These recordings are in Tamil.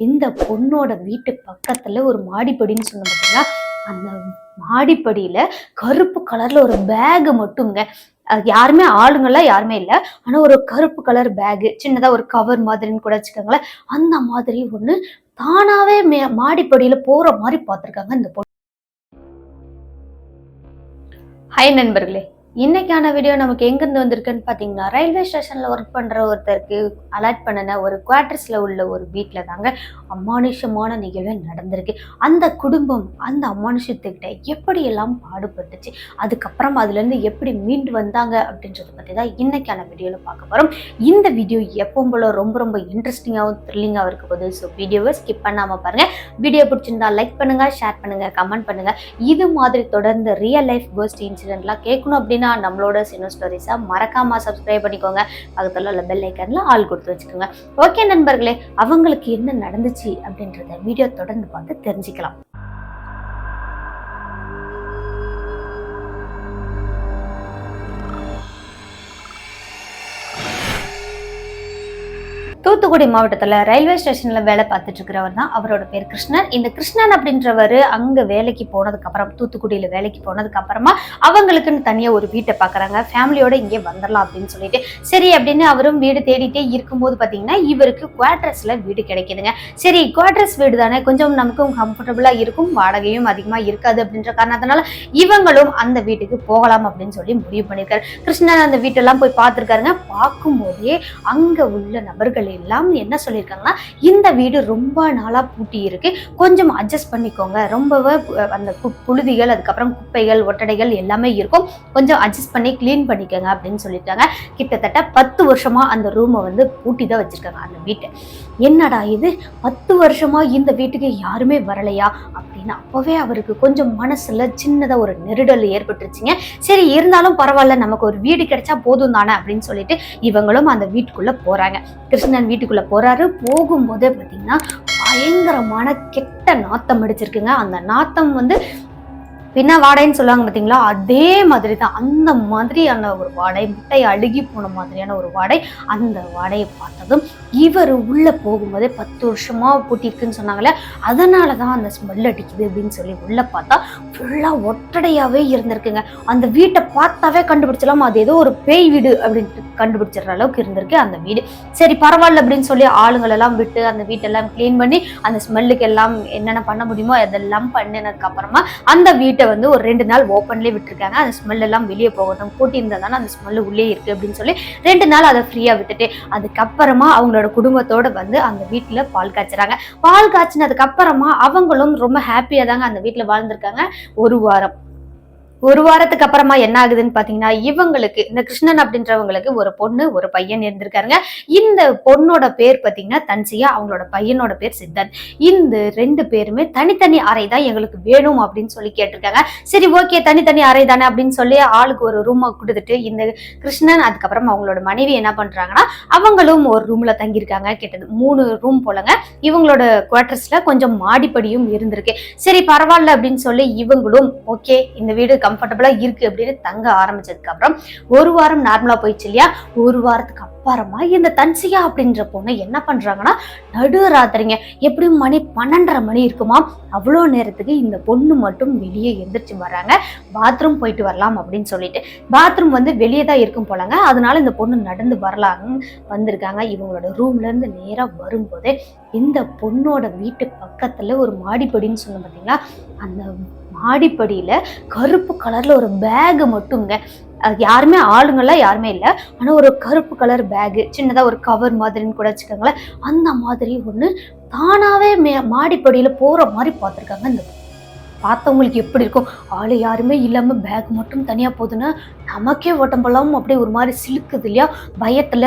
இந்த பொண்ணோட வீட்டு பக்கத்துல ஒரு மாடிப்படின்னு சொன்ன பார்த்தீங்களா, அந்த மாடிப்படியில கருப்பு கலர்ல ஒரு பேக் மட்டுங்க. அது யாருமே ஆளுங்கெல்லாம் யாருமே இல்லை. ஆனா ஒரு கருப்பு கலர் பேகு, சின்னதா ஒரு கவர் மாதிரின்னு கூட வச்சுக்கோங்களேன். அந்த மாதிரி ஒண்ணு தானாவே மாடிப்படியில போற மாதிரி பார்த்திருக்காங்க இந்த பொண்ணு. ஹாய் நண்பர்களே, இன்னைக்கான வீடியோ நமக்கு எங்கிருந்து வந்திருக்குன்னு பார்த்தீங்கன்னா, ரயில்வே ஸ்டேஷன்ல ஒர்க் பண்ற ஒருத்தருக்கு அலர்ட் பண்ணின ஒரு குவார்டர்ஸ்ல உள்ள ஒரு வீட்டில் தாங்க அமானுஷமான நிகழ்வு நடந்திருக்கு. அந்த குடும்பம் அந்த அமானுஷத்துக்கிட்ட எப்படியெல்லாம் பாடுபட்டுச்சு, அதுக்கப்புறம் அதுலேருந்து எப்படி மீண்டு வந்தாங்க அப்படின்றத பற்றி தான் இன்னைக்கான வீடியோவில் பார்க்க போகிறோம். இந்த வீடியோ எப்பவும் போல ரொம்ப ரொம்ப இன்ட்ரெஸ்டிங்காகவும் த்ரில்லிங்காகவும் இருக்க போகுது. ஸோ வீடியோவை ஸ்கிப் பண்ணாமல் பாருங்கள். வீடியோ பிடிச்சிருந்தா லைக் பண்ணுங்கள், ஷேர் பண்ணுங்கள், கமெண்ட் பண்ணுங்கள். இது மாதிரி தொடர்ந்து ரியல் லைஃப் கோஸ்ட் இன்சிடென்ட்லாம் கேட்கணும் அப்படின்னா நம்மளோட சினோ ஸ்டோரிஸை மறக்காம சப்ஸ்கிரைப் பண்ணிக்கோங்க. பக்கத்துல உள்ள பெல் ஐக்கன்ல ஆல் கொடுத்து வச்சுக்கோங்க. ஓகே நண்பர்களே, அவங்களுக்கு என்ன நடந்துச்சு அப்படின்றத வீடியோ தொடர்ந்து பார்த்து தெரிஞ்சுக்கலாம். தூத்துக்குடி மாவட்டத்தில் ரயில்வே ஸ்டேஷனில் வேலை பார்த்துட்டு இருக்கிறவர் தான். அவரோட பேர் கிருஷ்ணன். இந்த கிருஷ்ணன் அப்படின்றவர் அங்கே வேலைக்கு போனதுக்கப்புறம், தூத்துக்குடியில் வேலைக்கு போனதுக்கு அப்புறமா அவங்களுக்குன்னு தனியாக ஒரு வீட்டை பார்க்குறாங்க. ஃபேமிலியோட இங்கே வந்துடலாம் அப்படின்னு சொல்லிட்டு சரி அப்படின்னு அவரும் வீடு தேடிட்டே இருக்கும்போது பார்த்தீங்கன்னா இவருக்கு குவார்டர்ஸில் வீடு கிடைக்குதுங்க. சரி, குவார்டர்ஸ் வீடு தானே, கொஞ்சம் நமக்கும் கம்ஃபர்டபுளாக இருக்கும், வாடகையும் அதிகமாக இருக்காது அப்படின்ற காரணத்தினால இவங்களும் அந்த வீட்டுக்கு போகலாம் அப்படின்னு சொல்லி முடிவு பண்ணியிருக்காரு. கிருஷ்ணன் அந்த வீட்டெல்லாம் போய் பார்த்துருக்காருங்க. பார்க்கும்போதே அங்கே உள்ள நபர்கள் எல்லாம் என்ன சொல்லியிருக்காங்கன்னா, இந்த வீடு ரொம்ப நாளா பூட்டி இருக்கு, கொஞ்சம் அட்ஜஸ்ட் பண்ணிக்கோங்க, ரொம்பவே அந்த புழுதிகள், அதுக்கப்புறம் குப்பைகள், ஒட்டடைகள் எல்லாமே இருக்கும், கொஞ்சம் அட்ஜஸ்ட் பண்ணி கிளீன் பண்ணிக்கோங்க அப்படின்னு சொல்லிட்டாங்க. கிட்டத்தட்ட 10 வருஷமா அந்த ரூமை வந்து பூட்டி தான் வச்சிருக்காங்க அந்த வீட்டை. என்னடா இது 10 வருஷமா இந்த வீட்டுக்கு யாருமே வரலையா அப்படின்னு அப்பவே அவருக்கு கொஞ்சம் மனசுல சின்னதா ஒரு நெருடல் ஏற்பட்டுருச்சுங்க. சரி, இருந்தாலும் பரவாயில்ல, நமக்கு ஒரு வீடு கிடைச்சா போதும் தானே அப்படின்னு சொல்லிட்டு இவங்களும் அந்த வீட்டுக்குள்ள போறாங்க. கிருஷ்ணன் வீட்டுக்குள்ள போறாரு. போகும்போதே பாத்தீங்கன்னா பயங்கரமான கெட்ட நாத்தம் அடிச்சிருக்குங்க. அந்த நாத்தம் வந்து பின்ன வாடைன்னு சொல்லுவாங்க பார்த்தீங்களா, அதே மாதிரி தான். அந்த மாதிரியான ஒரு வாடை, முட்டை அழுகி போன மாதிரியான ஒரு வாடை. அந்த வாடையை பார்த்ததும் இவர் உள்ள போகும்போதே 10 வருஷமா பூட்டிருக்குன்னு சொன்னாங்களே, அதனால தான் அந்த ஸ்மெல் அடிக்குது அப்படின்னு சொல்லி உள்ள பார்த்தா ஃபுல்லா ஒட்டடையாவே இருந்திருக்குங்க. அந்த வீட்டை பார்த்தாவே கண்டுபிடிச்சலாம் அது ஏதோ ஒரு பேய் வீடு அப்படின்ட்டு கண்டுபிடிச்சிடுற அளவுக்கு இருந்திருக்கு அந்த வீடு. சரி பரவாயில்ல அப்படின்னு சொல்லி ஆளுங்கள் எல்லாம் விட்டு அந்த வீட்டெல்லாம் கிளீன் பண்ணி அந்த ஸ்மெல்லுக்கு எல்லாம் என்னென்ன பண்ண முடியுமோ அதெல்லாம் பண்ணினதுக்கு அப்புறமா அந்த வீட்டை வந்து ஒரு 2 நாள் ஓப்பன்லேயே விட்டுருக்காங்க. அந்த ஸ்மெல் எல்லாம் வெளியே போகட்டும், கூட்டி இருந்தாலும் அந்த ஸ்மெல் உள்ளே இருக்கு அப்படின்னு சொல்லி 2 நாள் அதை ஃப்ரீயா விட்டுட்டு அதுக்கப்புறமா அவங்களோட குடும்பத்தோட வந்து அந்த வீட்டுல பால் காய்ச்சுறாங்க. பால் காய்ச்சினதுக்கு அப்புறமா அவங்களும் ரொம்ப ஹாப்பியா தாங்க அந்த வீட்டுல வாழ்ந்திருக்காங்க ஒரு வாரத்துக்கு அப்புறமா என்ன ஆகுதுன்னு பாத்தீங்கன்னா, இவங்களுக்கு இந்த கிருஷ்ணன் அப்படின்றவங்களுக்கு ஒரு பொண்ணு ஒரு பையன் இருந்திருக்காருங்க. இந்த பொண்ணோட பேர் பாத்தீங்கன்னா தன்சியா, அவங்களோட பையனோட பேர் சித்தன். இந்த 2 பேருமே தனித்தனி அறை தான் எங்களுக்கு வேணும் அப்படின்னு சொல்லி கேட்டிருக்காங்க. சரி ஓகே, தனித்தனி அறை தானே அப்படின்னு சொல்லி ஆளுக்கு ஒரு ரூமை கொடுத்துட்டு இந்த கிருஷ்ணன் அதுக்கப்புறம் அவங்களோட மனைவி என்ன பண்றாங்கன்னா அவங்களும் ஒரு ரூம்ல தங்கியிருக்காங்க. கிட்டத்தட்ட 3 ரூம் போலங்க. இவங்களோட குவார்டர்ஸ்ல கொஞ்சம் மாடிப்படியும் இருந்திருக்கு. சரி பரவாயில்ல அப்படின்னு சொல்லி இவங்களும் ஓகே இந்த வீடு கம்ஃபர்டபுளா இருக்கு அப்படின்னு தங்க ஆரம்பிச்சதுக்கு அப்புறம் ஒரு வாரம் நார்மலா போயிடுச்சு இல்லையா. ஒரு வாரத்துக்கு அப்புறமா இந்த தன்சியா அப்படின்ற பொண்ணு என்ன பண்றாங்கன்னா, நடுராத்திரிங்க எப்படியும் மணி 12:30 மணி இருக்குமா, அவ்வளோ நேரத்துக்கு இந்த பொண்ணு மட்டும் வெளியே எந்திரிச்சு வர்றாங்க. பாத்ரூம் போயிட்டு வரலாம் அப்படின்னு சொல்லிட்டு. பாத்ரூம் வந்து வெளியே தான் இருக்கும் போலங்க, அதனால இந்த பொண்ணு நடந்து வரலாம்னு வந்திருக்காங்க. இவங்களோட ரூம்ல இருந்து நேரா வரும்போதே இந்த பொண்ணோட வீட்டு பக்கத்துல ஒரு மாடிப்படின்னு சொன்ன பார்த்தீங்களா, அந்த மாடிப்படியில கருப்பு கலர்ல ஒரு பேக் மட்டுங்க. யாருமே ஆளுங்கெல்லாம் யாருமே இல்லை. ஆனா ஒரு கருப்பு கலர் பேகு, சின்னதா ஒரு கவர் மாதிரின்னு கூட வச்சுக்கோங்களேன். அந்த மாதிரி ஒண்ணு தானாவே மாடிப்படியில போற மாதிரி பார்த்திருக்காங்க. இந்த பார்த்தவங்களுக்கு எப்படி இருக்கும், ஆளு யாருமே இல்லாம பேக் மட்டும் தனியா போகுதுன்னா நமக்கே ஓட்டம் போலாம் அப்படியே ஒரு மாதிரி சிலுக்குது இல்லையா பயத்துல.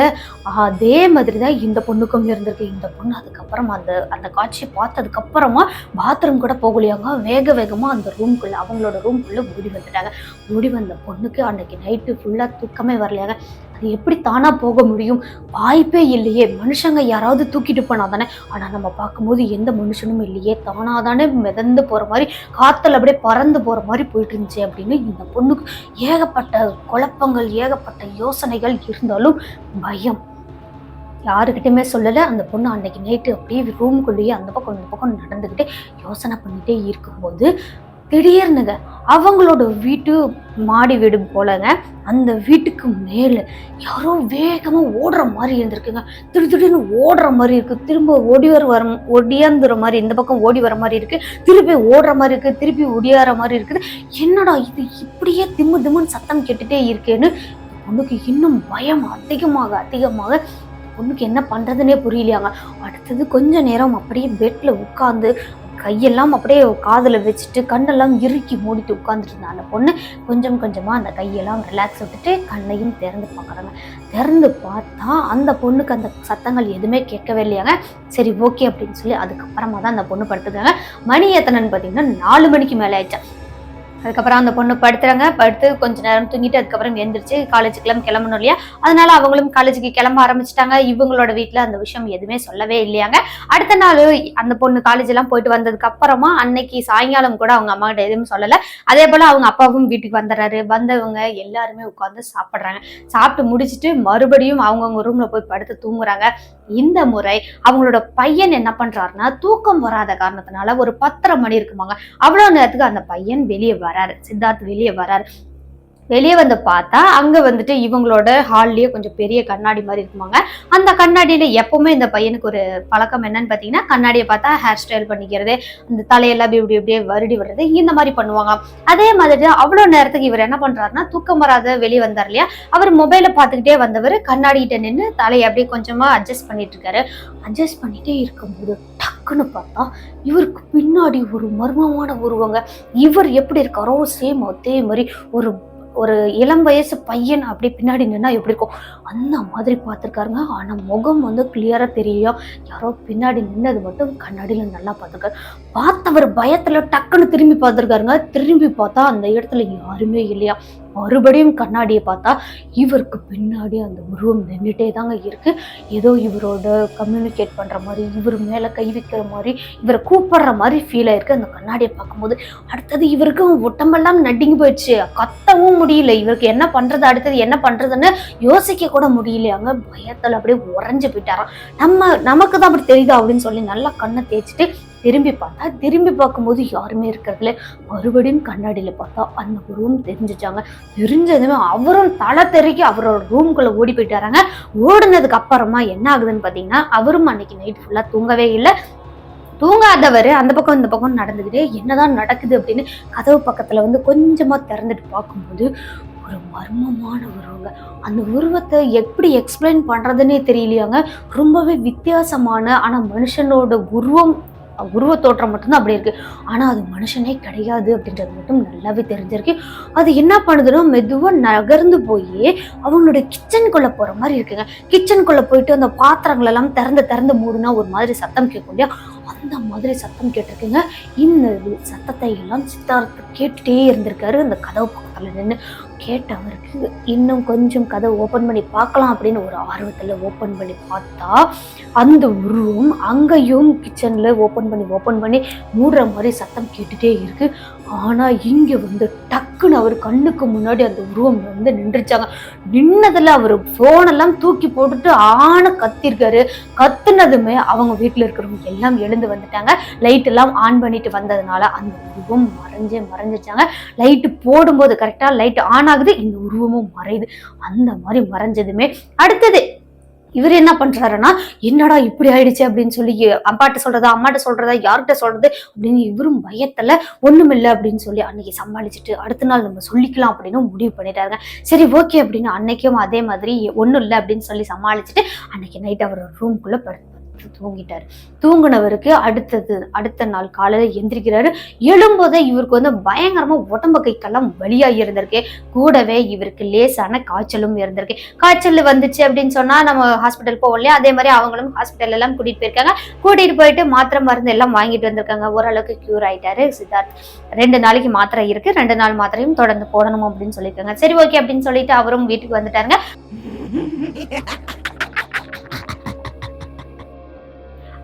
அதே மாதிரிதான் இந்த பொண்ணுக்கும் இருந்திருக்கு. இந்த பொண்ணு அதுக்கப்புறம் அந்த காட்சியை பார்த்ததுக்கு அப்புறமா பாத்ரூம் கூட போகலையாங்க. வேகமா அந்த ரூம்குள்ள, அவங்களோட ரூம்குள்ள ஓடி வந்துட்டாங்க. ஓடி வந்த பொண்ணுக்கு அன்னைக்கு நைட்டு ஃபுல்லா தூக்கமே வரலையாங்க. அது எப்படி தானா போக முடியும், வாய்ப்பே இல்லையே, மனுஷங்க யாராவது தூக்கிட்டு போனா தானே. ஆனா நம்ம பார்க்கும்போது எந்த மனுஷனும் இல்லையே, தானாதானே மிதந்து போற மாதிரி, காத்துல அப்படியே பறந்து போற மாதிரி போயிட்டு இருந்துச்சு அப்படின்னு இந்த பொண்ணுக்கு ஏகப்பட்ட குழப்பங்கள், ஏகப்பட்ட யோசனைகள் இருந்தாலும் பயம். யாருக்கிட்டையுமே சொல்லலை. அந்த பொண்ணு அன்னைக்கு நைட்டு அப்படியே ரூமுக்குள்ளேயே அந்த பக்கம் இந்த பக்கம் நடந்துக்கிட்டே யோசனை பண்ணிகிட்டே இருக்கும்போது திடீர்னுங்க அவங்களோட வீட்டு மாடி வீடு போலங்க, அந்த வீட்டுக்கு மேலே யாரோ வேகமாக ஓடுற மாதிரி இருந்திருக்குங்க. திடீர்னு ஓடுற மாதிரி இருக்குது, திரும்ப ஒடியாந்துற மாதிரி, இந்த பக்கம் ஓடி வர மாதிரி இருக்குது, திருப்பி ஓடுற மாதிரி இருக்குது, திருப்பி ஒடியாற மாதிரி இருக்குது. என்னடா இது இப்படியே திம்மு திம்முன்னு சத்தம் கேட்டுகிட்டே இருக்கேன்னு பொண்ணுக்கு இன்னும் பயம் அதிகமாக அதிகமாக பொண்ணுக்கு என்ன பண்ணுறதுனே புரியலையாங்க. அடுத்தது கொஞ்ச நேரம் அப்படியே பெட்டில் உட்காந்து கையெல்லாம் அப்படியே காதில் வச்சுட்டு கண்ணெல்லாம் இறுக்கி மூடிட்டு உட்காந்துட்டு இருந்தா அந்த பொண்ணு. கொஞ்சம் கொஞ்சமாக அந்த கையெல்லாம் ரிலாக்ஸ் விட்டுட்டு கண்ணையும் திறந்து பார்க்குறாங்க. திறந்து பார்த்தா அந்த பொண்ணுக்கு அந்த சத்தங்கள் எதுவுமே கேட்கவே இல்லையாங்க. சரி ஓகே அப்படின்னு சொல்லி அதுக்கப்புறமா தான் அந்த பொண்ணு படுத்துக்காங்க. மணி எத்தனைன்னு பார்த்தீங்கன்னா 4 மணிக்கு மேலே ஆயிடுச்சா. அதுக்கப்புறம் அந்த பொண்ணு படுத்து கொஞ்ச நேரம் தூங்கிட்டு அதுக்கப்புறம் எழுந்திரிச்சு காலேஜுக்கெல்லாம் கிளம்பணும் இல்லையா, அதனால அவங்களும் காலேஜுக்கு கிளம்ப ஆரம்பிச்சிட்டாங்க. இவங்களோட வீட்டில் அந்த விஷயம் எதுவுமே சொல்லவே இல்லையாங்க. அடுத்த நாள் அந்த பொண்ணு காலேஜ் எல்லாம் போயிட்டு வந்ததுக்கு அப்புறமா அன்னைக்கு சாயங்காலம் கூட அவங்க அம்மா கிட்ட எதுவும் சொல்லலை. அதே போல அவங்க அப்பாவும் வீட்டுக்கு வந்துடுறாரு. வந்தவங்க எல்லாருமே உட்காந்து சாப்பிட்றாங்க. சாப்பிட்டு முடிச்சுட்டு மறுபடியும் அவங்கவுங்க ரூம்ல போய் படுத்து தூங்குறாங்க. இந்த முறை அவங்களோட பையன் என்ன பண்றாருன்னா, தூக்கம் வராத காரணத்தினால ஒரு 10:30 மணி இருக்குமாங்க, அவ்வளவு நேரத்துக்கு அந்த பையன் வெளியே வராரு. சித்தார்த் வெளியே வராரு. வெளியே வந்து பார்த்தா அங்க வந்துட்டு இவங்களோட ஹால்லயே கொஞ்சம் பெரிய கண்ணாடி மாதிரி இருக்குமாங்க. அந்த கண்ணாடியில எப்பவுமே இந்த பையனுக்கு ஒரு பழக்கம் என்னன்னு பாத்தீங்கன்னா, கண்ணாடியை பார்த்தா ஹேர் ஸ்டைல் பண்ணிக்கிறது, அந்த தலையெல்லாம் இப்படியே வருடி வர்றது, இந்த மாதிரி பண்ணுவாங்க. அதே மாதிரி அவ்வளவு நேரத்துக்கு இவர் என்ன பண்றாருன்னா, தூக்கம் வராத வெளியே வந்தார் இல்லையா, அவர் மொபைலை பார்த்துக்கிட்டே வந்தவர் கண்ணாடிகிட்ட நின்று தலையை அப்படியே கொஞ்சமா அட்ஜஸ்ட் பண்ணிட்டு இருக்காரு. அட்ஜஸ்ட் பண்ணிட்டே இருக்கும்போது டக்குன்னு பார்த்தா இவருக்கு பின்னாடி ஒரு மர்மமான உருவங்க. இவர் எப்படி இருக்காரோ சேம் அதே மாதிரி ஒரு ஒரு இளம் வயசு பையன் அப்படி பின்னாடி நின்னா எப்படி இருக்கும் அந்த மாதிரி பார்த்துருக்காருங்க. ஆனா முகம் வந்து கிளியரா தெரியலையா, யாரோ பின்னாடி நின்னது மட்டும் கண்ணாடியில நல்லா பார்த்துருக்காரு. பார்த்தவர் பயத்துல டக்குன்னு திரும்பி பார்த்துருக்காருங்க. திரும்பி பார்த்தா அந்த இடத்துல யாருமே இல்லையா. மறுபடியும் கண்ணாடியை பார்த்தா இவருக்கு பின்னாடி அந்த உருவம் நின்றுட்டே தாங்க இருக்கு. ஏதோ இவரோட கம்யூனிகேட் பண்ற மாதிரி, இவர் மேல கை வைக்கிற மாதிரி, இவரை கூப்பிடுற மாதிரி ஃபீல் ஆயிருக்கு அந்த கண்ணாடியை பார்க்கும்போது. அடுத்தது இவருக்கு உடம்பெல்லாம் நடுங்கி போயிடுச்சு, கத்தவும் முடியல. இவருக்கு என்ன பண்றது, அடுத்தது என்ன பண்றதுன்னு யோசிக்க கூட முடியலையாங்க. பயத்துல அப்படியே உறைஞ்சு போயிட்டாராம். நமக்கு தான் அப்படி தெரியுதா அப்படின்னு சொல்லி நல்லா கண்ணை தேய்ச்சிட்டு திரும்பி பார்க்கும்போது யாருமே இருக்கிறதுல. மறுபடியும் கண்ணாடியில பார்த்தா அந்த உருவம் தெரிஞ்சிச்சாங்க. தெரிஞ்சதுமே அவரும் தலை தெறிக்கி அவரோட ரூம்குள்ள ஓடி போயிட்டாராங்க. ஓடினதுக்கு அப்புறமா என்ன ஆகுதுன்னு பாத்தீங்கன்னா, அவரும் அன்னைக்கு நைட் ஃபுல்லா தூங்கவே இல்லை. தூங்காதவர் அந்த பக்கம் இந்த பக்கம் நடந்துக்கிட்டே என்னதான் நடக்குது அப்படின்னு கதவு பக்கத்துல வந்து கொஞ்சமா திறந்துட்டு பார்க்கும்போது ஒரு மர்மமான உருவங்க. அந்த உருவத்தை எப்படி எக்ஸ்பிளைன் பண்றதுன்னே தெரியலையாங்க. ரொம்பவே வித்தியாசமான, ஆனா மனுஷனோட உருவ தோற்றம் மட்டும்தான் அப்படி இருக்கு. ஆனா அது மனுஷனே கிடையாது அப்படின்றது மட்டும் நல்லாவே தெரிஞ்சிருக்கு. அது என்ன பண்ணுதுன்னா, மெதுவா நகர்ந்து போய் அவங்களுடைய கிச்சனுக்குள்ள போற மாதிரி இருக்குங்க. கிச்சனுக்குள்ள போயிட்டு அந்த பாத்திரங்கள் எல்லாம் திறந்து மூடுனா ஒரு மாதிரி சத்தம் கேட்கும் இல்லையா, அந்த மாதிரி சத்தம் கேட்டிருக்குங்க. இந்த சத்தத்தை எல்லாம் சித்தார்த்து கேட்டுட்டே இருந்திருக்காரு அந்த கதவு பக்கத்துல நின்று. கேட்டவருக்கு இன்னும் கொஞ்சம் கதவை ஓப்பன் பண்ணி பார்க்கலாம் அப்படின்னு ஒரு ஆர்வத்துல ஓப்பன் பண்ணி பார்த்தா அந்த உருவம் அங்கேயும் கிச்சன்ல ஓப்பன் பண்ணி மூடுற மாதிரி சத்தம் கேட்டுட்டே இருக்கு. ஆனா இங்க வந்து டக்குன்னு அவர் கண்ணுக்கு முன்னாடி அந்த உருவம் வந்து நின்றுச்சாங்க. நின்னதுல அவர் போனெல்லாம் தூக்கி போட்டுட்டு கத்திருக்காரு. கத்துனதுமே அவங்க வீட்டுல இருக்கிறவங்க எல்லாம் எழுந்து வந்துட்டாங்க. லைட் எல்லாம் ஆன் பண்ணிட்டு வந்ததுனால அந்த உருவம் மறைஞ்சிச்சாங்க. லைட்டு போடும்போது கரெக்டா லைட் ஆன் ஆகுது, இந்த உருவமும் மறையுது. அந்த மாதிரி மறைஞ்சதுமே அடுத்தது இவர் என்ன பண்றாருன்னா, என்னடா இப்படி ஆயிடுச்சு அப்படின்னு சொல்லி அம்மாட்ட சொல்றதா யார்கிட்ட சொல்றது அப்படின்னு இவரும் பயத்துல ஒண்ணுமில்லை அப்படின்னு சொல்லி அன்னைக்கு சமாளிச்சுட்டு அடுத்த நாள் நம்ம சொல்லிக்கலாம் அப்படின்னு முடிவு பண்ணிட்டாருங்க. சரி ஓகே அப்படின்னு அன்னைக்கும் அதே மாதிரி ஒண்ணும் இல்லை அப்படின்னு சொல்லி சமாளிச்சுட்டு அன்னைக்கு நைட் அவர் ரூம்குள்ள தூங்கிட்டாரு. தூங்குனவருக்கு அடுத்த நாள் காலையில எந்திரிக்கிறாரு. எழும்போதே இவருக்கு வந்து பயங்கரமா உடம்பு கைக்கெல்லாம் வலியாகி இருந்திருக்கு. கூடவே இவருக்கு லேசான காய்ச்சலும் இருந்திருக்கு. காய்ச்சல் வந்துச்சு அப்படின்னு சொன்னா நம்ம ஹாஸ்பிட்டல் போவோம் இல்லையா, அதே மாதிரி அவங்களும் ஹாஸ்பிட்டல் எல்லாம் கூட்டிட்டு போயிட்டு மாத்திரை மருந்து எல்லாம் வாங்கிட்டு வந்திருக்காங்க. ஓரளவுக்கு கியூர் ஆயிட்டாரு சித்தார்த். 2 நாளைக்கு மாத்திரை இருக்கு, 2 நாள் மாத்திரையும் தொடர்ந்து போடணும் அப்படின்னு சொல்லியிருக்காங்க. சரி ஓகே அப்படின்னு சொல்லிட்டு அவரும் வீட்டுக்கு வந்துட்டாருங்க.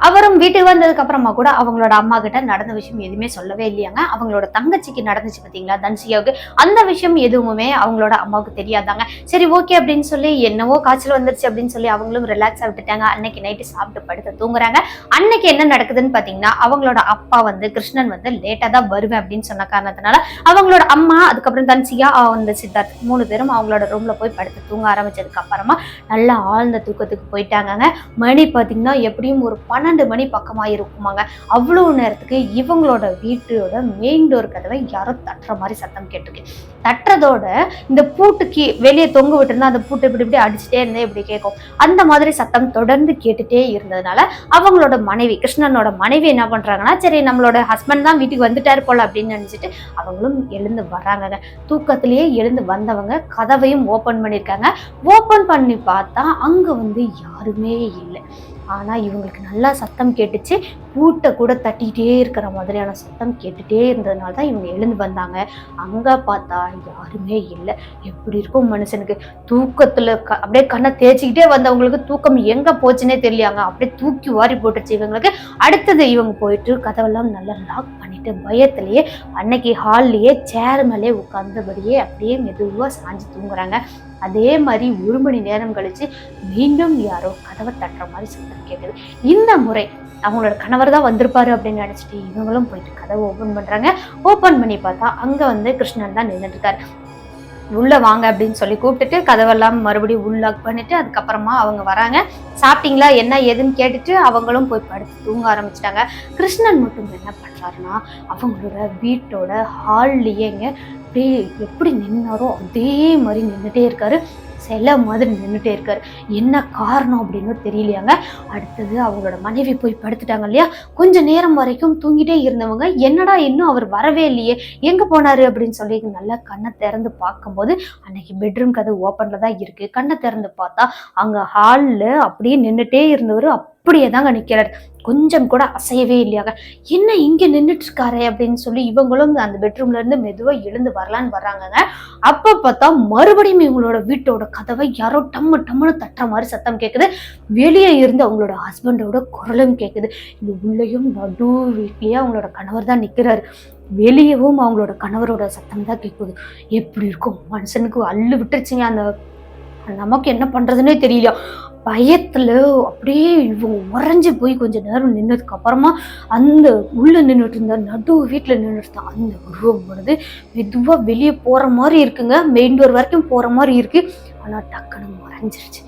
அவரும் வீட்டுக்கு வந்ததுக்கு அப்புறமா கூட அவங்களோட அம்மா கிட்ட நடந்த விஷயம் எதுவுமே சொல்லவே இல்லையாங்க. அவங்களோட தங்கச்சிக்கு நடந்துச்சு பாத்தீங்களா, தன்சிகாவுக்கு, அந்த விஷயம் எதுவுமே அவங்களோட அம்மாவுக்கு தெரியாதாங்க. சரி ஓகே அப்படின்னு சொல்லி என்னவோ காய்ச்சல் வந்துருச்சு அப்படின்னு சொல்லி அவங்களும் ரிலாக்ஸா விட்டுட்டாங்க. அன்னைக்கு நைட்டு சாப்பிட்டு படுத்து தூங்குறாங்க. அன்னைக்கு என்ன நடக்குதுன்னு பாத்தீங்கன்னா, அவங்களோட அப்பா கிருஷ்ணன் லேட்டா தான் வருவேன் அப்படின்னு சொன்ன காரணத்தினால அவங்களோட அம்மா, அதுக்கப்புறம் தன்சிகா, அந்த சித்தார்த் 3 பேரும் அவங்களோட ரூம்ல போய் படுத்து தூங்க ஆரம்பிச்சதுக்கு அப்புறமா நல்லா ஆழ்ந்த தூக்கத்துக்கு போயிட்டாங்க. மணி பாத்தீங்கன்னா எப்படியும் ஒரு 12 மணி பக்கமா இருக்குமாங்க. அவ்வளவு நேரத்துக்கு இவங்களோட வீட்டோட மெயின் டோர் கதவை யாரோ தட்டுற மாதிரி சத்தம் கேட்டிருக்கு. தட்டுறதோட இந்த பூட்டுக்கு வெளியே தொங்க விட்டுருந்தா அந்த பூட்டை இப்படி இப்படி அடிச்சுட்டே இருந்தே இப்படி கேட்கும். அந்த மாதிரி சத்தம் தொடர்ந்து கேட்டுட்டே இருந்ததுனால அவங்களோட மனைவி, கிருஷ்ணனோட மனைவி என்ன பண்றாங்கன்னா, சரி நம்மளோட ஹஸ்பண்ட் தான் வீட்டுக்கு வந்துட்டாரு போல அப்படின்னு நினைச்சிட்டு அவங்களும் எழுந்து வர்றாங்க. தூக்கத்திலேயே எழுந்து வந்தவங்க கதவையும் ஓபன் பண்ணிருக்காங்க. ஓபன் பண்ணி பார்த்தா அங்க யாருமே இல்லை. ஆனா இவங்களுக்கு நல்லா சத்தம் கேட்டுச்சு. பூட்டை கூட தட்டிகிட்டே இருக்கிற மாதிரியான சத்தம் கேட்டுட்டே இருந்ததுனால தான் இவங்க எழுந்து வந்தாங்க. அங்க பார்த்தா யாருமே இல்லை. எப்படி இருக்கும் மனுஷனுக்கு? தூக்கத்துல அப்படியே கண்ணை தேய்ச்சிக்கிட்டே வந்தவங்களுக்கு தூக்கம் எங்க போச்சுன்னே தெரியலையாங்க. அப்படியே தூக்கி வாரி போட்டுருச்சு இவங்களுக்கு. அடுத்தது இவங்க போயிட்டு கதவெல்லாம் நல்லா லாக் பண்ணிட்டு பயத்திலேயே அன்னைக்கு ஹால்லேயே சேர் மேலே உட்கார்ந்தபடியே அப்படியே மெதுவா சாஞ்சு தூங்குறாங்க. அதே மாதிரி 1 மணி நேரம் கழிச்சு மீண்டும் யாரோ கதவை தட்டுற மாதிரி சத்தம் கேட்குது. இந்த முறை அவங்களோட கணவர் தான் வந்திருப்பாரு அப்படின்னு நினைச்சிட்டு இவங்களும் போயிட்டு கதவை ஓபன் பண்றாங்க. ஓபன் பண்ணி பார்த்தா அங்க கிருஷ்ணன் தான் நின்றுட்டு இருக்காரு. உள்ள வாங்க அப்படின்னு சொல்லி கூப்பிட்டுட்டு கதவெல்லாம் மறுபடியும் உள்லாக் பண்ணிட்டு அதுக்கப்புறமா அவங்க வராங்க. சாப்பிட்டீங்களா என்ன ஏதுன்னு கேட்டுட்டு அவங்களும் போய் படுத்து தூங்க ஆரம்பிச்சிட்டாங்க. கிருஷ்ணன் மட்டும் என்ன பண்றாருன்னா, அவங்களோட வீட்டோட ஹால்லயேங்க அப்படியே எப்படி நின்னாரோ அதே மாதிரி நின்றுட்டே இருக்காரு. சில மாதிரி நின்றுட்டே இருக்காரு. என்ன காரணம் அப்படின்னு தெரியலையாங்க. அடுத்தது அவங்களோட மனைவி போய் படுத்துட்டாங்க இல்லையா, கொஞ்ச நேரம் வரைக்கும் தூங்கிட்டே இருந்தவங்க என்னடா இன்னும் அவர் வரவே இல்லையே, எங்க போனாரு அப்படின்னு சொல்லி நல்லா கண்ணை திறந்து பார்க்கும்போது அன்னைக்கு பெட்ரூம் கதவு ஓப்பன்ல தான் இருக்கு. கண்ணை திறந்து பார்த்தா அங்க ஹால்ல அப்படியே நின்றுட்டே இருந்தவர் அப்படியே தாங்க நிக்கிறாரு. கொஞ்சம் கூட அசையவே இல்லையாக. என்ன இங்க நின்றுட்டு இருக்காரு அப்படின்னு சொல்லி இவங்களும் அந்த பெட்ரூம்ல இருந்து மெதுவா எழுந்து வரலான்னு வர்றாங்க. அப்ப பார்த்தா மறுபடியும் இவங்களோட வீட்டோட கதவை யாரோ டம்மு டம்முன்னு தட்டுற மாதிரி சத்தம் கேட்குது. வெளியே இருந்து அவங்களோட ஹஸ்பண்டோட குரலும் கேட்குது. இந்த உள்ளேயும் நடு வீட்லயே அவங்களோட கணவர் தான் நிக்கிறாரு. வெளியவும் அவங்களோட கணவரோட சத்தம் தான் கேட்குது. எப்படி இருக்கும் மனுஷனுக்கு? அள்ளு விட்டுருச்சுங்க. அந்த நமக்கு என்ன பண்றதுன்னே தெரியல. பயத்துல அப்படியே இவங்க உறைஞ்சு போய் கொஞ்ச நேரம் நின்னதுக்கு அப்புறமா அந்த உள்ள நின்றுட்டு இருந்த நடு வீட்டுல நின்றுட்டு அந்த உருவம் மெதுவா வெளியே போற மாதிரி இருக்குங்க. மெயின் டோர் வரைக்கும் போற மாதிரி இருக்கு. ஆனா டக்குன்னு மறைஞ்சிருச்சு.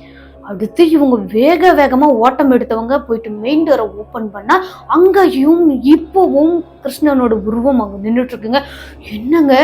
அடுத்து இவங்க வேக வேகமா ஓட்டம் எடுத்தவங்க போயிட்டு மெயின் டோரை ஓப்பன் பண்ணா அங்கேயும் இப்பவும் கிருஷ்ணனோட உருவம் அங்க நின்றுட்டு இருக்குங்க. என்னங்க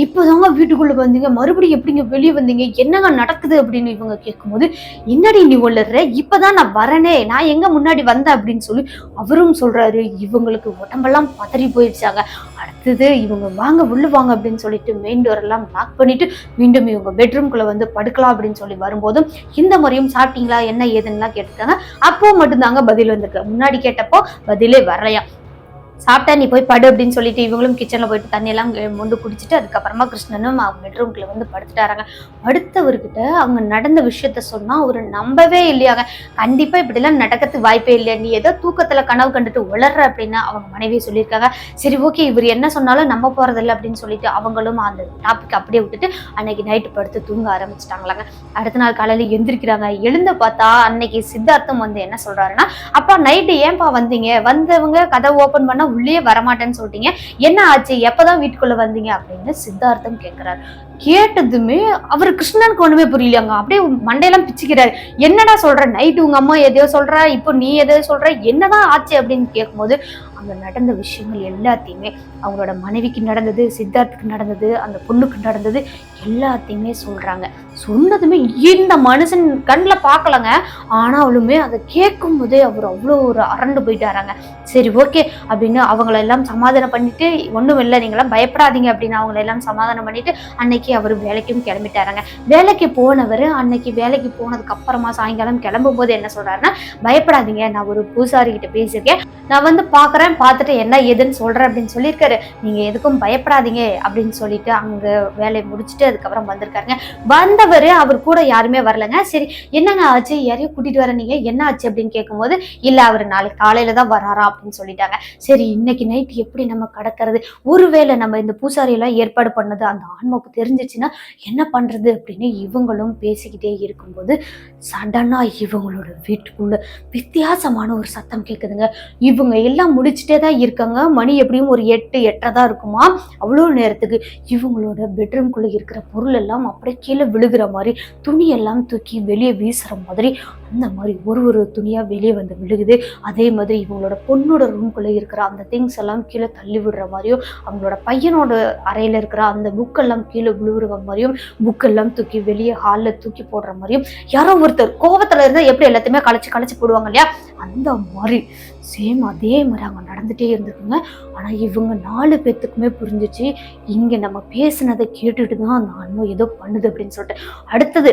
இப்பதாங்க வீட்டுக்குள்ள வந்தீங்க, மறுபடியும் எப்படிங்க வெளியே வந்தீங்க, என்னங்க நடக்குது அப்படின்னு இவங்க கேட்கும்போது, என்னடி நீ உள்ளற, இப்பதான் நான் வரனே, நான் எங்க முன்னாடி வந்தேன் அப்படின்னு சொல்லி அவரும் சொல்றாரு. இவங்களுக்கு உடம்பெல்லாம் பதறி போயிடுச்சாங்க. அடுத்தது இவங்க வாங்க உள்ள வாங்க அப்படின்னு சொல்லிட்டு மெயின் டோர் எல்லாம் லாக் பண்ணிட்டு மீண்டும் இவங்க பெட்ரூம்குள்ள படுக்கலாம் அப்படின்னு சொல்லி வரும்போதும் இந்த முறையும் சாப்பிட்டீங்களா என்ன ஏதுன்னுலாம் கேட்டுருக்காங்க. அப்போ மட்டும்தாங்க பதில் வந்திருக்கு. முன்னாடி கேட்டப்போ பதிலே வரலையா. சாப்பிட்டா நீ போய் படு அப்படின்னு சொல்லிட்டு இவங்களும் கிச்சன்ல போயிட்டு தண்ணி எல்லாம் மொண்டு குடிச்சிட்டு அதுக்கப்புறமா கிருஷ்ணனும் அவங்க பெட்ரூம்குள்ள படுத்துட்டாராங்க. படுத்தவர்கிட்ட அவங்க நடந்த விஷயத்த சொன்னா அவரு நம்பவே இல்லையாங்க. கண்டிப்பா இப்படி எல்லாம் நடக்கிறதுக்கு வாய்ப்பே இல்லையா, நீ ஏதோ தூக்கத்துல கனவு கண்டுட்டு உளர்ற அப்படின்னு அவங்க மனைவி சொல்லியிருக்காங்க. சரி ஓகே இவர் என்ன சொன்னாலும் நம்ப போறதில்லை அப்படின்னு சொல்லிட்டு அவங்களும் அந்த டாபிக் அப்படியே விட்டுட்டு அன்னைக்கு நைட்டு படுத்து தூங்க ஆரம்பிச்சிட்டாங்களாங்க. அடுத்த நாள் காலையில எந்திரிக்கிறாங்க. எழுந்த பார்த்தா அன்னைக்கு சித்தார்த்தம் என்ன சொல்றாருன்னா, அப்பா நைட்டு ஏன்பா வந்தீங்க, வந்தவங்க கதவை ஓபன் பண்ண உள்ளே வரமாட்டேன்னு சொல்லிட்டீங்க, என்ன ஆச்சு, எப்பதான் வீட்டுக்குள்ள வந்தீங்க அப்படின்னு சித்தார்த்தம் கேட்கிறாரு. கேட்டதுமே அவர் கிருஷ்ணனுக்கு ஒண்ணுமே புரியலையாங்க. அப்படியே மண்டையெல்லாம் பிச்சுக்கிறாரு. என்னடா சொல்ற, நைட்டு உங்க அம்மா எதையோ சொல்ற, இப்போ நீ எதையோ சொல்ற, என்னதான் ஆச்சு அப்படின்னு கேட்கும்போது அங்க நடந்த விஷயங்கள் எல்லாத்தையுமே, அவங்களோட மனைவிக்கு நடந்தது, சித்தார்த்துக்கு நடந்தது, அந்த பொண்ணுக்கு நடந்தது எல்லாத்தையுமே சொல்றாங்க. சொன்னதுமே இந்த மனுஷன் கண்ணில் பார்க்கலங்க. ஆனாலுமே அதை கேட்கும் போதே அவர் அவ்வளோ ஒரு அரண்டு போயிட்டாராங்க. சரி ஓகே அப்படின்னு அவங்கள எல்லாம் சமாதானம் பண்ணிட்டு, ஒன்றும் இல்லை நீங்களாம் பயப்படாதீங்க அப்படின்னு அவங்கள எல்லாம் சமாதானம் பண்ணிட்டு அன்னைக்கு அவர் வேலைக்கும் கிளம்பிட்டாராங்க. வேலைக்கு போனவர் அன்னைக்கு வேலைக்கு போனதுக்கு அப்புறமா சாயங்காலம் கிளம்பும் போது என்ன சொல்றாருன்னா, பயப்படாதீங்க, நான் ஒரு பூசாரி கிட்ட பேசியிருக்கேன், நான் பாக்குறேன், வரேன், பார்த்துட்டு என்ன ஏதுன்னு சொல்றேன் அப்படின்னு சொல்லியிருக்காரு. நீங்க எதுக்கும் பயப்படாதீங்க அப்படின்னு சொல்லிட்டு அங்க வேலையை முடிச்சுட்டு அதுக்கப்புறம் வந்திருக்காருங்க. வந்தவர் அவர் கூட யாருமே வரலங்க. சரி என்னங்க ஆச்சு, யாரையும் கூட்டிட்டு வர நீங்க, என்ன ஆச்சு அப்படின்னு கேட்கும்போது இல்ல அவர் நாளைக்கு காலையில தான் வராரா அப்படின்னு சொல்லிட்டாங்க. சரி இன்னைக்கு நைட் எப்படி நம்ம கடக்கிறது, ஒருவேளை நம்ம இந்த பூசாரி எல்லாம் ஏற்பாடு பண்ணது அந்த ஆன்மாவுக்கு தெரிஞ்சிச்சுன்னா என்ன பண்றது அப்படின்னு இவங்களும் பேசிக்கிட்டே இருக்கும்போது சடனா இவங்களோட வீட்டுக்குள்ள வித்தியாசமான ஒரு சத்தம் கேட்குதுங்க. இவங்க எல்லாம் முடிச்சுட்டே தான் இருக்காங்க. மணி எப்படியும் ஒரு 8-8:30 தான் இருக்குமா. அவ்வளோ நேரத்துக்கு இவங்களோட பெட்ரூம்குள்ள இருக்கிற பொருள் எல்லாம் அப்படியே கீழே விழுகிற மாதிரி, துணி எல்லாம் தூக்கி வெளியே வீசுற மாதிரி, அந்த மாதிரி ஒரு துணியா வெளியே வந்து விழுகுது. அதே மாதிரி இவங்களோட பொண்ணோட ரூம்குள்ள இருக்கிற அந்த திங்ஸ் எல்லாம் கீழே தள்ளி விடுற மாதிரியும், அவங்களோட பையனோட அறையில இருக்கிற அந்த புக்கெல்லாம் கீழே விழுகிற மாதிரியும், புக்கெல்லாம் தூக்கி வெளியே ஹாலில் தூக்கி போடுற மாதிரியும், யாரோ ஒருத்தர் கோபத்துல இருந்தா எப்படி எல்லாத்தையுமே கலைச்சு போடுவாங்க இல்லையா, அந்த மாதிரி சேம் அதே மாதிரி அங்கே நடந்துட்டே இருந்திருக்குங்க. ஆனால் இவங்க 4 பேர்த்துக்குமே புரிஞ்சிச்சு, இங்கே நம்ம பேசுனதை கேட்டுட்டு தான் அந்த ஆன்மா ஏதோ பண்ணுது அப்படின்னு சொல்லிட்டு. அடுத்தது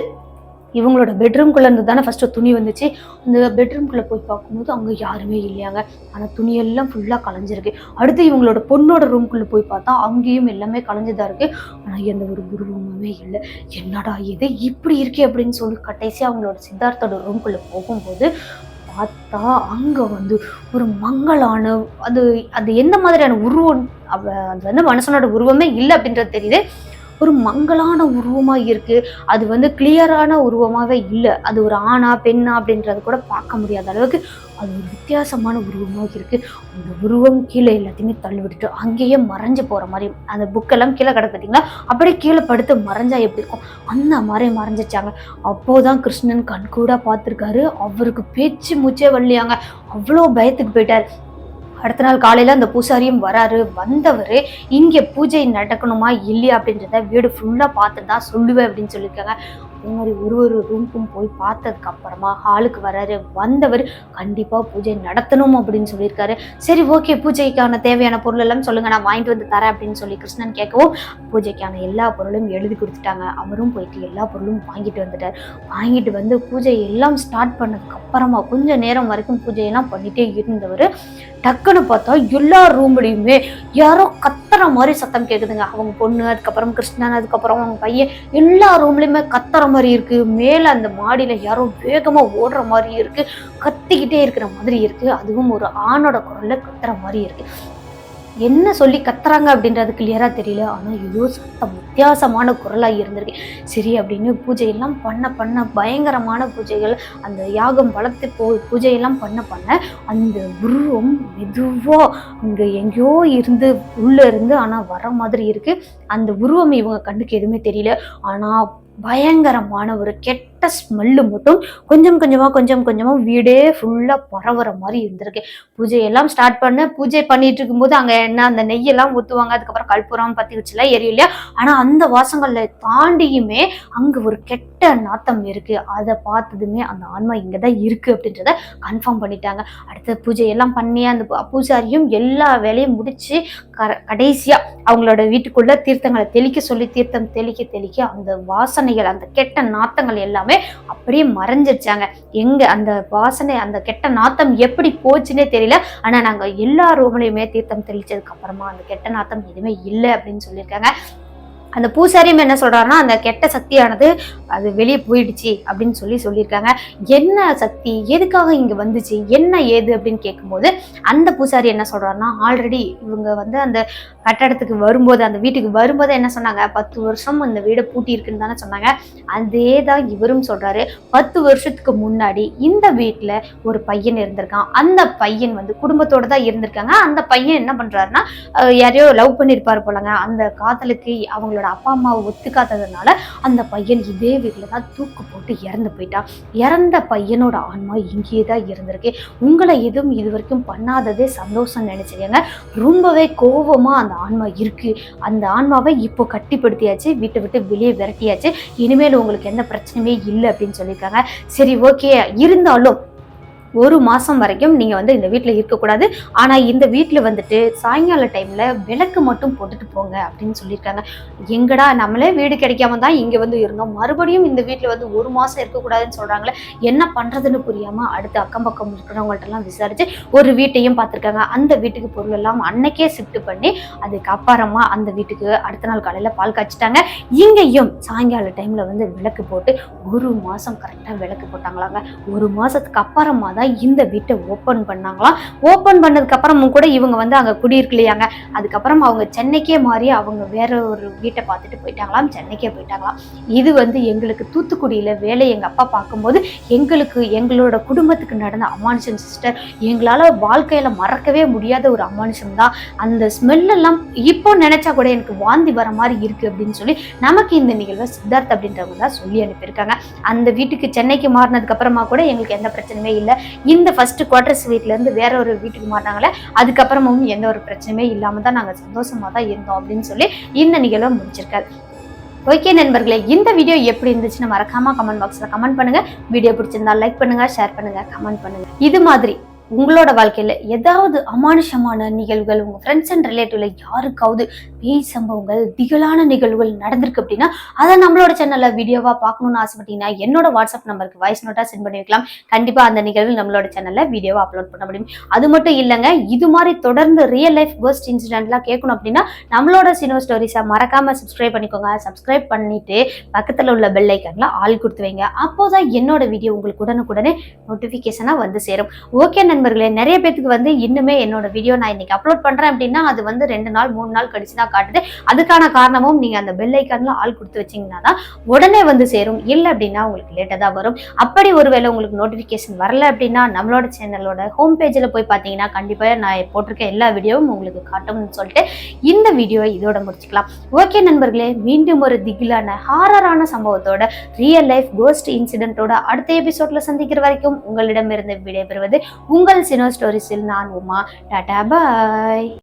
இவங்களோட பெட்ரூம்குள்ளே இருந்து தானே ஃபஸ்ட்டு துணி வந்துச்சு. அந்த பெட்ரூம்குள்ளே போய் பார்க்கும்போது அங்கே யாருமே இல்லையாங்க. ஆனால் துணியெல்லாம் ஃபுல்லாக கலைஞ்சிருக்கு. அடுத்து இவங்களோட பொண்ணோட ரூம்குள்ளே போய் பார்த்தா அங்கேயும் எல்லாமே கலைஞ்சுதான் இருக்குது. ஆனால் எந்த ஒரு உருவமுமே இல்லை. என்னடா இது இப்படி இருக்கே அப்படின்னு சொல்லி கடைசியாக அவங்களோட சித்தார்த்தோட ரூம்குள்ளே போகும்போது பார்த்தா அங்கே வந்து ஒரு மங்கலான அது அது எந்த மாதிரியான உருவம், அது வந்து மனுஷனோட உருவமே இல்லை அப்படின்றது தெரியுது. ஒரு மங்கலான உருவமா இருக்கு. அது வந்து கிளியரான உருவமாவே இல்லை. அது ஒரு ஆணா பெண்ணா அப்படின்றது கூட பார்க்க முடியாத அளவுக்கு அது ஒரு வித்தியாசமான உருவமாக இருக்கு. அந்த உருவம் கீழே எல்லாத்தையுமே தள்ளி விட்டுட்டு அங்கேயே மறைஞ்சு போற மாதிரி, அந்த புக்கெல்லாம் கீழே கிடக்கு பார்த்தீங்களா, அப்படியே கீழே படுத்து மறைஞ்சா எப்படி இருக்கும் அந்த மாதிரி மறைஞ்சிச்சாங்க. அப்போதான் கிருஷ்ணன் கண்கூடா பார்த்துருக்காரு. அவருக்கு பேச்சு மூச்சே வரலையாங்க. அவ்வளோ பயத்துக்கு போயிட்டார். அடுத்த நாள் காலையில அந்த பூசாரியும் வராரு. வந்தவர் இங்கே பூஜை நடக்கணுமா இல்லையா அப்படின்றத வீடு ஃபுல்லா பார்த்து தான் சொல்லுவேன் அப்படின்னு சொல்லியிருக்காங்க. அதே மாதிரி ஒரு ரூமுக்கும் போய் பார்த்ததுக்கு அப்புறமா ஹாலுக்கு வராரு. வந்தவர் கண்டிப்பா பூஜை நடத்தணும் அப்படின்னு சொல்லியிருக்காரு. சரி ஓகே, பூஜைக்கான தேவையான பொருள் எல்லாம் சொல்லுங்க, நான் வாங்கிட்டு வந்து தரேன் அப்படின்னு சொல்லி கிருஷ்ணன் கேட்கவும் பூஜைக்கான எல்லா பொருளும் எழுதி கொடுத்துட்டாங்க. அவரும் போயிட்டு எல்லா பொருளும் வாங்கிட்டு வந்துட்டார். வாங்கிட்டு வந்து பூஜை எல்லாம் ஸ்டார்ட் பண்ணதுக்கு அப்புறமா கொஞ்சம் நேரம் வரைக்கும் பூஜையெல்லாம் பண்ணிட்டே இருந்தவர் டக்குன்னு பார்த்தா எல்லா ரூம்லையுமே யாரோ கத்துற மாதிரி சத்தம் கேட்குதுங்க. அவங்க பொண்ணு, அதுக்கப்புறம் கிருஷ்ணன், அதுக்கப்புறம் அவங்க பையன், எல்லா ரூம்லையுமே கத்துற மாதிரி இருக்கு. மேல அந்த மாடியில யாரோ வேகமா ஓடுற மாதிரி இருக்கு, கத்திக்கிட்டே இருக்கிற மாதிரி இருக்கு. அதுவும் ஒரு ஆணோட குரல்ல கத்துற மாதிரி இருக்கு. என்ன சொல்லி கத்துறாங்க அப்படின்றது கிளியரா தெரியல. ஆனா ஏதோ சத்தம் வித்தியாசமான குரலாக இருந்திருக்கு. சரி அப்படின்னு பூஜையெல்லாம் பண்ண பயங்கரமான பூஜைகள், அந்த யாகம் வளர்த்து பூஜையெல்லாம் பண்ண அந்த உருவம் மெதுவா அங்க எங்கேயோ இருந்து உள்ள இருந்து ஆனா வர மாதிரி இருக்கு. அந்த உருவம் இவங்க கண்ணுக்கு எதுவுமே தெரியல. ஆனா பயங்கரமான ஒரு கெட்ட ஸ்மெல்லு மட்டும் கொஞ்சம் கொஞ்சமா வீடே ஃபுல்லா பரவுற மாதிரி இருந்திருக்கு. பூஜையெல்லாம் ஸ்டார்ட் பூஜை பண்ணிட்டு இருக்கும்போது அங்க என்ன அந்த நெய்யெல்லாம் ஊத்துவாங்க, அதுக்கப்புறம் கற்பூரம் பத்தி வச்சுலாம் எரியும் இல்லையா. ஆனா அந்த வாசங்கள்ல தாண்டியுமே அங்க ஒரு கெட்ட நாத்தம் இருக்கு. அதை பார்த்ததுமே அந்த ஆன்மா இங்கதான் இருக்கு அப்படின்றத கன்ஃபார்ம் பண்ணிட்டாங்க. அடுத்த பூஜையெல்லாம் பண்ணி அந்த பூஜாரியும் எல்லா வேலையும் முடிச்சு கடைசியா அவங்களோட வீட்டுக்குள்ள தீர்த்தங்களை தெளிக்க சொல்லி தீர்த்தம் தெளிக்க அந்த வாசனைகள், அந்த கெட்ட நாத்தங்கள் எல்லாமே அப்படியே மறைஞ்சிருச்சாங்க. எங்க அந்த வாசனை, அந்த கெட்ட நாத்தம் எப்படி போச்சுன்னே தெரியல. ஆனா நாங்க எல்லா ரூம்லயுமே தீர்த்தம் தெளிச்சதுக்கு அப்புறமா அந்த கெட்ட நாத்தம் எதுவுமே இல்லை அப்படின்னு சொல்லியிருக்காங்க. அந்த பூசாரியும் என்ன சொல்றாருன்னா, அந்த கெட்ட சக்தியானது அது வெளியே போயிடுச்சு அப்படின்னு சொல்லியிருக்காங்க. என்ன சக்தி, எதுக்காக இங்க வந்துச்சு, என்ன ஏது அப்படின்னு கேட்கும்போது அந்த பூசாரி என்ன சொல்றாருன்னா, ஆல்ரெடி இவங்க வந்து அந்த கட்டடத்துக்கு வரும்போது, அந்த வீட்டுக்கு வரும்போது என்ன சொன்னாங்க, 10 வருஷம் இந்த வீடை பூட்டி இருக்குன்னு தானே சொன்னாங்க. அதே தான் இவரும் சொல்றாரு. 10 வருஷத்துக்கு முன்னாடி இந்த வீட்டுல ஒரு பையன் இருந்திருக்கான். அந்த பையன் வந்து குடும்பத்தோட தான் இருந்திருக்காங்க. அந்த பையன் என்ன பண்றாருன்னா, யாரையோ லவ் பண்ணிருப்பாரு போலங்க. அந்த காதலுக்கு அவங்களோட அப்பா அம்மாவை ஒத்துக்காததுனால அந்த பையன் இதே வீட்டுல தான் தூக்கு போட்டு இறந்து போயிட்டான். இறந்த பையனோட ஆன்மா இங்கேயே தான் இருந்திருக்கு. உங்களை எதுவும் இது வரைக்கும் பண்ணாததே சந்தோஷம் நினைச்சிருக்காங்க. ரொம்பவே கோபமா அந்த ஆன்மா இருக்கு. அந்த ஆன்மாவை இப்போ கட்டிப்படுத்தியாச்சு, வீட்டை விட்டு வெளியே விரட்டியாச்சு. இனிமேல் உங்களுக்கு எந்த பிரச்சனையுமே இல்லை அப்படின்னு சொல்லியிருக்காங்க. சரி ஓகே, இருந்தாலும் 1 மாசம் வரைக்கும் நீங்க வந்து இந்த வீட்டுல இருக்கக்கூடாது. ஆனா இந்த வீட்டுல வந்துட்டு சாயங்கால டைம்ல விளக்கு மட்டும் போட்டுட்டு போங்க அப்படின்னு சொல்லியிருக்காங்க. எங்கடா நம்மளே வீடு கிடைக்காம தான் இங்க வந்து இருந்தோம், மறுபடியும் இந்த வீட்டுல வந்து 1 மாசம் இருக்கக்கூடாதுன்னு சொல்றாங்களே, என்ன பண்றதுன்னு புரியாம அடுத்து அக்கம் பக்கம் இருக்கிறவங்கள்ட்ட எல்லாம் விசாரிச்சு ஒரு வீட்டையும் பார்த்திருக்காங்க. அந்த வீட்டுக்கு பொருள் எல்லாம் அன்னைக்கே ஷிஃப்ட் பண்ணி அதுக்கப்புறமா அந்த வீட்டுக்கு அடுத்த நாள் காலையில பால் காய்ச்சிட்டாங்க. இங்கேயும் சாயங்கால டைம்ல வந்து விளக்கு போட்டு 1 மாசம் கரெக்டா விளக்கு போட்டாங்களாங்க. 1 மாசத்துக்கு அப்புறமா தான் இந்த வீட்டை ஓப்பன் பண்ணாங்களாம். ஓப்பன் பண்ணதுக்கு அப்புறமும் கூட இவங்க வந்து அங்க குடியிருக்கலையாங்க. அதுக்கப்புறம் அவங்க சென்னைக்கே மாறி அவங்க வேற ஒரு வீட்டை பார்த்துட்டு போயிட்டாங்களாம், சென்னைக்கே போயிட்டாங்களாம். இது வந்து எங்களுக்கு தூத்துக்குடியில வேலை எங்க அப்பா பார்க்கும்போது எங்களுக்கு எங்களோட குடும்பத்துக்கு நடந்த அமானுஷம் சிஸ்டர். எங்களால வாழ்க்கையில மறக்கவே முடியாத ஒரு அமானுஷம் தான். அந்த ஸ்மெல் எல்லாம் இப்போ நினைச்சா கூட எனக்கு வாந்தி வர மாதிரி இருக்கு அப்படின்னு சொல்லி நமக்கு இந்த நிகழ்வை சித்தார்த் அப்படின்றவங்க தான் சொல்லி அனுப்பியிருக்காங்க. அந்த வீட்டுக்கு சென்னைக்கு மாறினதுக்கு அப்புறமா கூட எங்களுக்கு எந்த பிரச்சனையுமே இல்லை. இந்த ஃபர்ஸ்ட் குவார்டர்ஸ் வீட்ல இருந்து வேற ஒரு வீட்டுக்கு மாறினாங்களே, அதுக்கப்புறமும் எந்த ஒரு பிரச்சனையுமே இல்லாம தான் நாங்க சந்தோஷமா தான் இருந்தோம் அப்படின்னு சொல்லி இந்த நிகழ்வை முடிச்சிருக்காரு. ஓகே நண்பர்களே, இந்த வீடியோ எப்படி இருந்துச்சுன்னு மறக்காம கமெண்ட் பாக்ஸ்ல கமெண்ட் பண்ணுங்க. வீடியோ பிடிச்சிருந்தா லைக் பண்ணுங்க, ஷேர் பண்ணுங்க, கமெண்ட் பண்ணுங்க. இது மாதிரி உங்களோட வாழ்க்கையில ஏதாவது அமானுஷமான நிகழ்வுகள், உங்க ஃப்ரெண்ட்ஸ் அண்ட் ரிலேட்டிவ்ல யாருக்காவது பேய் சம்பவங்கள், திகிலான நிகழ்வுகள் நடந்திருக்கு அப்படின்னா அதை நம்மளோட சேனல்ல வீடியோவா பார்க்கணும்னு ஆசைப்பட்டீங்கன்னா என்னோட வாட்ஸ்அப் நம்பருக்கு வாய்ஸ் நோட்டா சென்ட் பண்ணி வைக்கலாம். கண்டிப்பா அந்த நிகழ்வு நம்மளோட சேனல்ல வீடியோவா அப்லோட் பண்ண முடியும். அது மட்டும் இல்லைங்க, இது மாதிரி தொடர்ந்து ரியல் லைஃப் கோஸ்ட் இன்சிடென்ட்லாம் கேட்கணும் அப்படின்னா நம்மளோட சினோ ஸ்டோரிஸை மறக்காம சப்ஸ்கிரைப் பண்ணிக்கோங்க. சப்ஸ்கிரைப் பண்ணிட்டு பக்கத்துல உள்ள பெல் ஐக்கன்ல ஆல் கொடுத்து வைங்க. அப்போதான் என்னோட வீடியோ உங்களுக்கு உடனுக்குடனே நோட்டிபிகேஷனா வந்து சேரும். ஓகே நண்பர்களே, நிறைய பேருக்கு வந்து இன்னுமே என்னோட வீடியோ நான் இன்னைக்கு அப்லோட் பண்றேன் அப்படின்னா அது வந்து 2 நாள் 3 நாள் கழிச்சு தான் காட்டுது. அதுக்கான காரணமும் நீங்க அந்த பெல் ஐக்கான்ல ஆல் கொடுத்து வச்சீங்கன்னா தான் உடனே வந்து சேரும். இல்லை அப்படின்னா உங்களுக்கு லேட்டா தான் வரும். அப்படி ஒருவேளை உங்களுக்கு நோட்டிபிகேஷன் வரல அப்படின்னா நம்மளோட சேனலோட ஹோம் பேஜ்ல போய் பார்த்தீங்கன்னா கண்டிப்பா நான் போட்டிருக்க எல்லா வீடியோவும் உங்களுக்கு காட்டும்னு சொல்லிட்டு இந்த வீடியோ இதோட முடிச்சுக்கலாம். ஓகே நண்பர்களே, மீண்டும் ஒரு திகிலான ஹாரரான சம்பவத்தோட ரியல் லைஃப் கோஸ்ட் இன்சிடென்ட்டோட அடுத்த எபிசோட்ல சந்திக்கிற வரைக்கும் உங்களிடமிருந்து விடைபெறுவது உங்கள் சினோ ஸ்டோரிஸில் நான் உமா. டாடா பாய்.